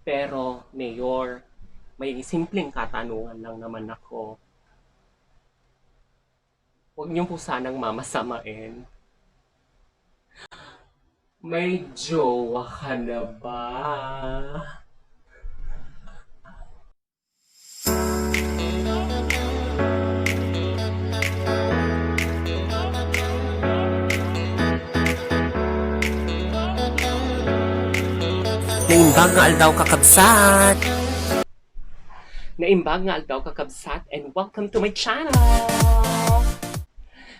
Pero, Mayor, may simpleng katanungan lang naman ako. Huwag niyo po sanang mamasamain. May jowa ka na ba? Naimbag nga aldaw kakabsat. Naimbag nga aldaw kakabsat and welcome to my channel!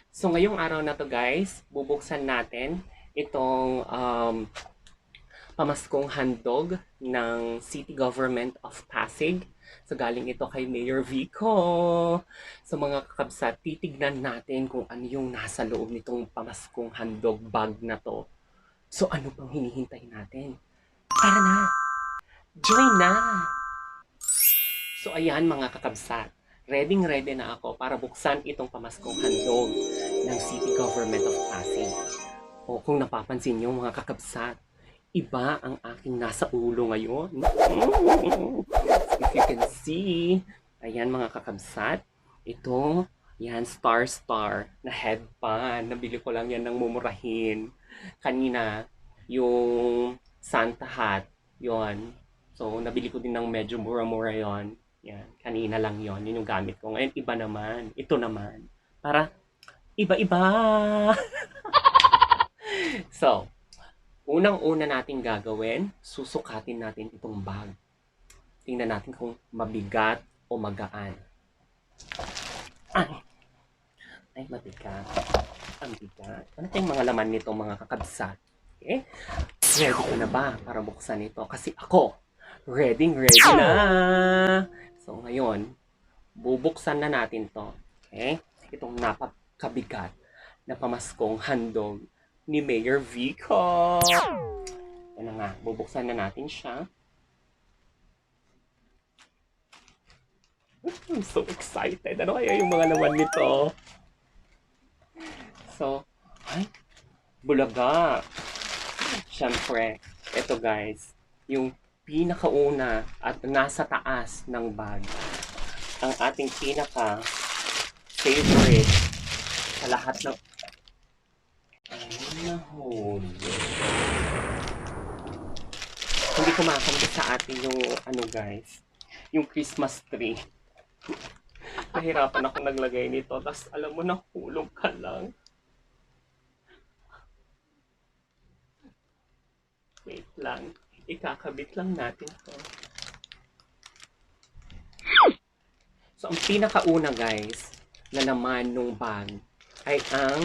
So ngayong araw na to guys, bubuksan natin itong pamaskong handog ng City Government of Pasig. So galing ito kay Mayor Vico. So mga kakabsat, titignan natin kung ano yung nasa loob nitong pamaskong handog bag na to. So ano pang hinihintay natin? Tara na! Join na! So ayan mga kakabsat, ready na ako para buksan itong pamaskong handog ng City Government of Pasig. O kung napapansin niyo mga kakabsat, iba ang aking nasa ulo ngayon. If you can see, ayan mga kakabsat, ito, yan, star na headband. Nabili ko lang yan ng mumurahin. Kanina, yung Santa hat, yon. So, nabili ko din ng medyo mura-mura yon. Yan, kanina lang yon. Yun yung gamit ko. Ngayon, iba naman. Ito naman. Para iba-iba. So, unang-una natin gagawin, susukatin natin itong bag. Tingnan natin kung mabigat o magaan. Ay, mabigat. Ang bigat. Ano kayong mga laman nito mga kakabsat? Okay? Ready ka na ba para buksan ito? Kasi ako, ready na! So, ngayon, bubuksan na natin to. Okay? Itong napakabigat na pamaskong handog ni Mayor Vico. Yan na nga, bubuksan na natin siya. I'm so excited. Ano kaya yung mga laman nito? So, ay, bulaga. Siyempre, ito guys, yung pinakauna at nasa taas ng bag. Ang ating pinaka favorite sa lahat ng... Ay, nahuli. Hindi ko makamit sa atin yung ano guys, yung Christmas tree. Nahirapan ako naglagay nito. Tapos alam mo, nahulog ka lang. Wait lang. Ikakabit lang natin to. So, ang pinakauna guys, na laman ng bag ay ang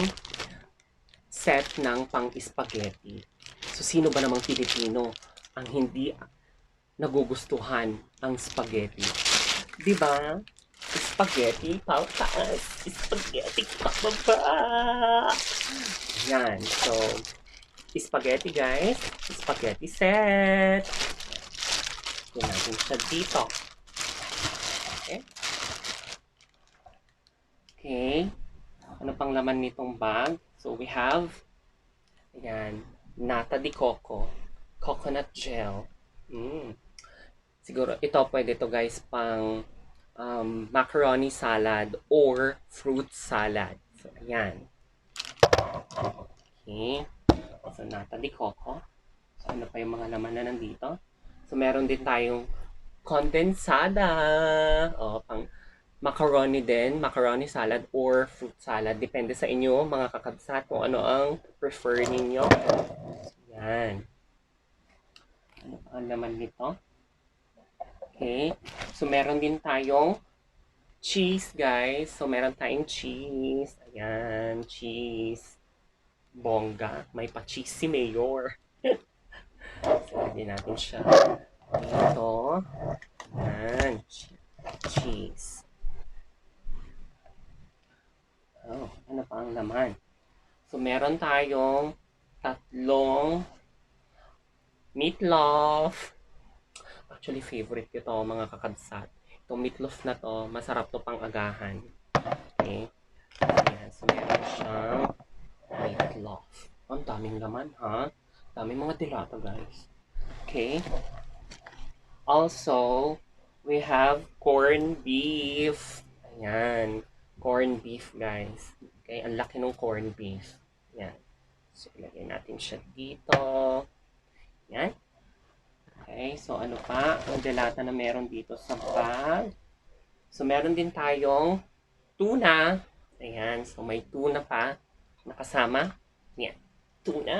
set ng pang-spaghetti. So, sino ba namang Pilipino ang hindi nagugustuhan ang spaghetti? Diba? Spaghetti pataas, spaghetti pababa. Yan. So, spaghetti guys. Spaghetti set. Yan natin siya dito. Okay. Okay. Ano pang laman nitong bag? So, we have, ayan, nata de coco, coconut gel. Siguro, ito pwede to guys pang macaroni salad or fruit salad. So, ayan. Okay. So, nata de coco. So, ano pa yung mga laman na nandito? So, meron din tayong condensada. O, pang macaroni din, macaroni salad or fruit salad. Depende sa inyo, mga kakabsat, kung ano ang prefer ninyo. Yan. Ano pa ang laman nito? Okay. So, meron din tayong cheese, guys. So, meron tayong cheese. Ayan, cheese. Bongga. May pa-cheese si Mayor. So, lagyan natin siya dito. Ayan. Cheese. Oh, ano pa ang laman? So, meron tayong tatlong meatloaf. Actually, favorite ko ito, mga kakabsat. Itong meatloaf na to, masarap to pang agahan. Okay. Ayan. So, meron siyang meatloaf. Ang daming laman, ha? Daming mga dilata, guys. Okay. Also, we have corned beef. Ayan. Corned beef, guys. Okay, ang laki ng corned beef. Ayan. So, ilagay natin siya dito. Ayan. Okay, so ano pa? Ang delata na meron dito sa bag. So, meron din tayong tuna. Ayan. So, may tuna pa nakasama. Ayan. Tuna.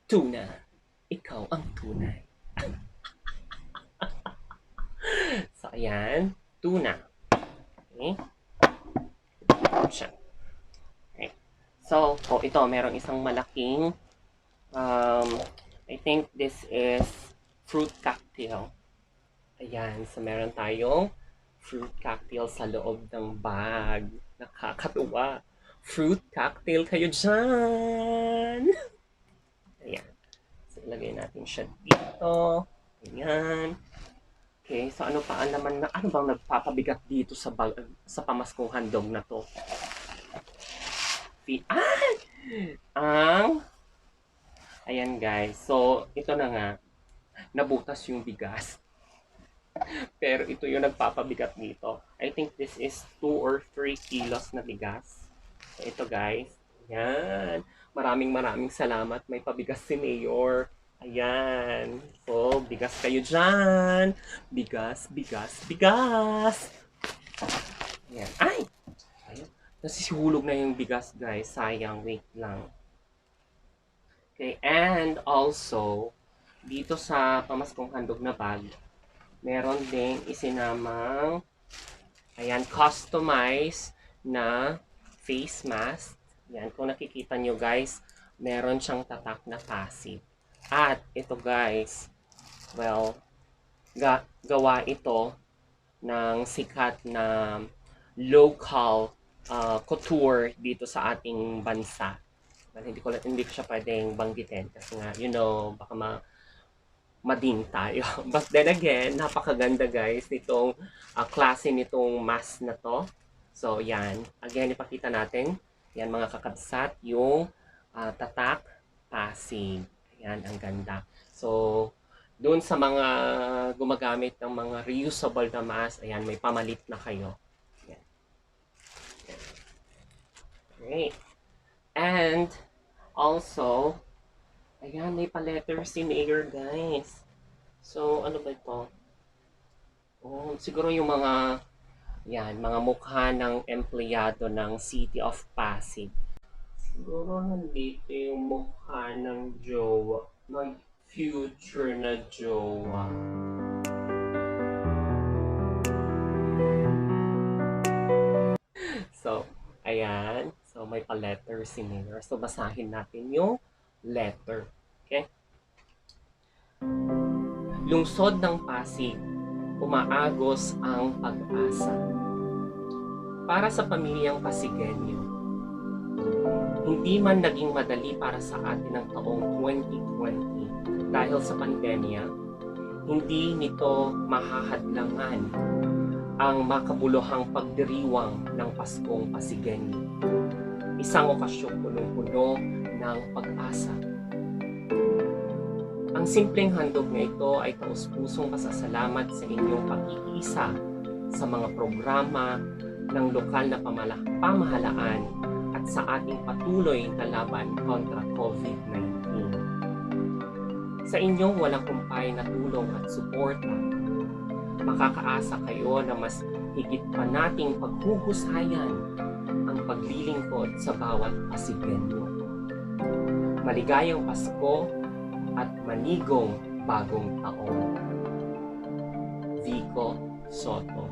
Tuna. Ikaw ang tunay. So, ayan. Tuna. Okay. Siya. Okay. So, ito, merong isang malaking, I think this is fruit cocktail. Ayan. So, meron tayong fruit cocktail sa loob ng bag. Nakakatuwa. Fruit cocktail kayo dyan. Ayan. So, ilagay natin siya dito. Ayan. Okay, so ano pa naman na ano bang nagpapabigat dito sa sa pamaskong handog na to? Ang ayan guys. So ito na nga nabutas yung bigas. Pero ito yung nagpapabigat dito. I think this is 2 or 3 kilos na bigas. So ito guys. Ayan. Maraming salamat. May pabigas si Mayor. Ayan. So, bigas kayo dyan. Bigas. Ayan. Ay! Ayun. Nasisihulog na yung bigas, guys. Sayang. Wait lang. Okay. And also, dito sa pamaskong handog na bag, meron ding isinamang ayan, customized na face mask. Yan. Kung nakikita nyo, guys, meron siyang tatak na passive. At ito guys, well, gawa ito ng sikat na local couture dito sa ating bansa. Well, hindi ko siya pwedeng banggitin kasi nga, you know, baka mading tayo. But then again, napakaganda guys nitong klase nitong mask na to. So yan, again ipakita natin, yan mga kakabsat, yung tatak passive. Yan, ang ganda. So, doon sa mga gumagamit ng mga reusable na mask, ayan, may pamalit na kayo. Ayan. Okay. And, also, ayan, may pa-letter si Mayor, guys. So, ano ba ito? Oh, siguro yung mga, yan, mga mukha ng empleyado ng City of Pasig. Siguro nandito yung mukha ng jowa. May future na jowa. So, ayan. So, may pa-letter si Mayor. So, basahin natin yung letter. Okay? Lungsod ng Pasig, umaagos ang pag-asa. Para sa pamilyang Pasigenyo, hindi man naging madali para sa atin ang taong 2020 dahil sa pandemya, hindi nito mahahadlangan ang makabuluhang pagdiriwang ng Paskong Pasigenyo. Isang okasyon punong-puno ng pag-asa. Ang simpleng handog na ito ay taus-pusong pasasalamat sa inyong pag-iisa sa mga programa ng lokal na pamahalaan at sa ating patuloy na laban kontra COVID-19. Sa inyong walang kumpay na tulong at suporta, makakaasa kayo na mas higit pa nating paghuhusayan ang paglilingkod sa bawat Pasigenyo. Maligayang Pasko at manigong bagong taon. Vico Soto.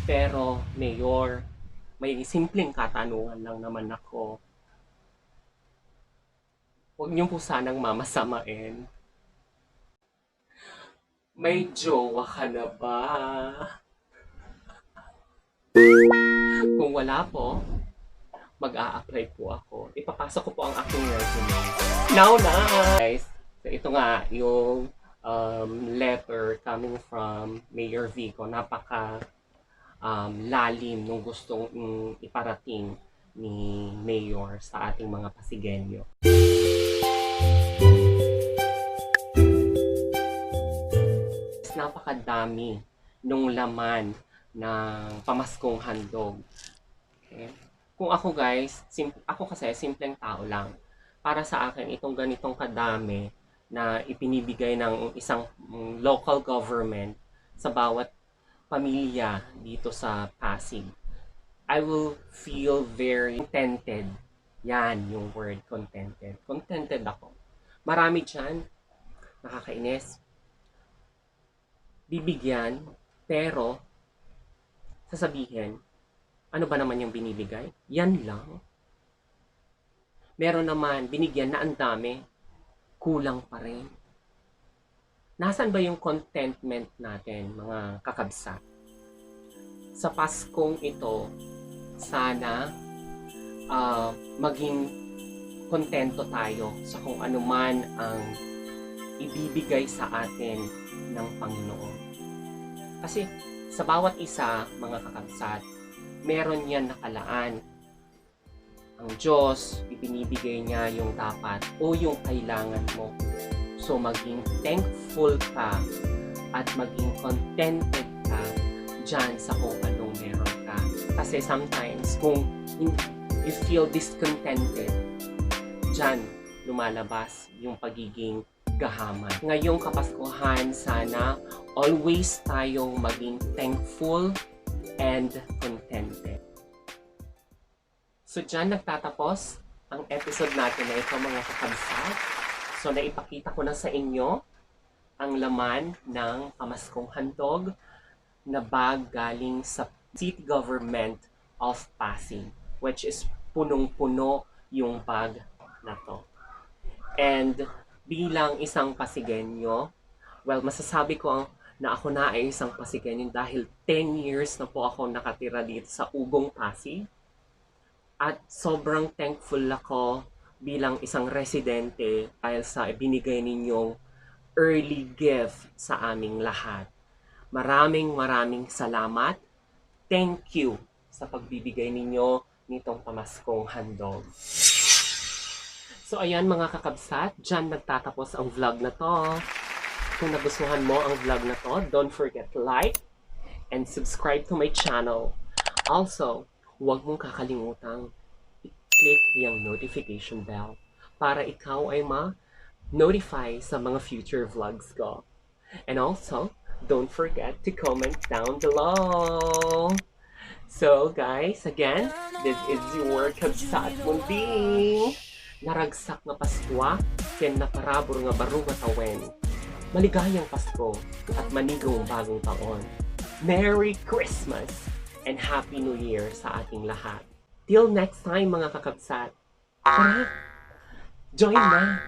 Pero, Mayor, may simpleng katanungan lang naman ako. Huwag niyo po sanang mamasamain. May jowa ka na ba? Kung wala po, mag-a-apply po ako. Ipapasok ko po ang aking resume. Now na! Guys, so ito nga yung letter coming from Mayor Vico. Napaka lalim nung gustong iparating ni Mayor sa ating mga Pasigenyo. napakadami nung laman ng pamaskong handog. Okay? Kung ako guys, ako kasi simpleng tao lang. Para sa akin, itong ganitong kadami na ipinibigay ng isang local government sa bawat pamilya dito sa Pasig, I will feel very contented. Yan yung word, contented. Contented ako. Marami dyan, nakakainis, bibigyan, pero sasabihin, ano ba naman yung binibigay? Yan lang. Meron naman, binigyan na ang dami, kulang pa rin. Nasaan ba yung contentment natin, mga kakabsat? Sa Paskong ito, sana maging kontento tayo sa kung ano man ang ibibigay sa atin ng Panginoon. Kasi sa bawat isa, mga kakabsat, meron yan nakalaan. Ang Diyos, ipinibigay niya yung dapat o yung kailangan mo. So maging thankful ka at maging contented ka dyan sa kung anong meron ka. Kasi sometimes, kung you feel discontented, dyan lumalabas yung pagiging gahaman. Ngayong Kapaskuhan, sana always tayong maging thankful and contented. So dyan nagtatapos ang episode natin na ito, mga kakabsat. So naipakita ko na sa inyo ang laman ng pamaskong handog na bag galing sa City Government of Pasig, which is punong-puno yung bag na to. And bilang isang Pasigenyo, well, masasabi ko na ako na ay isang Pasigenyo dahil 10 years na po ako nakatira dito sa Ugong, Pasig. At sobrang thankful ako bilang isang residente dahil sa binigay ninyong early gift sa aming lahat. Maraming salamat. Thank you sa pagbibigay ninyo nitong pamaskong handog. So ayan mga kakabsat, dyan nagtatapos ang vlog na to. Kung nagustuhan mo ang vlog na to, don't forget to like and subscribe to my channel. Also, huwag mong kakalimutang i-click yung notification bell para ikaw ay ma-notify sa mga future vlogs ko. And also, don't forget to comment down below. So guys, again, this is your Kabsat Munding. Naragsak na Paskwa, ken naparabor nga baro nga tawen. Maligayang Pasko at manigong bagong taon. Merry Christmas and Happy New Year sa ating lahat. Till next time mga kakabsat. Tara, join na!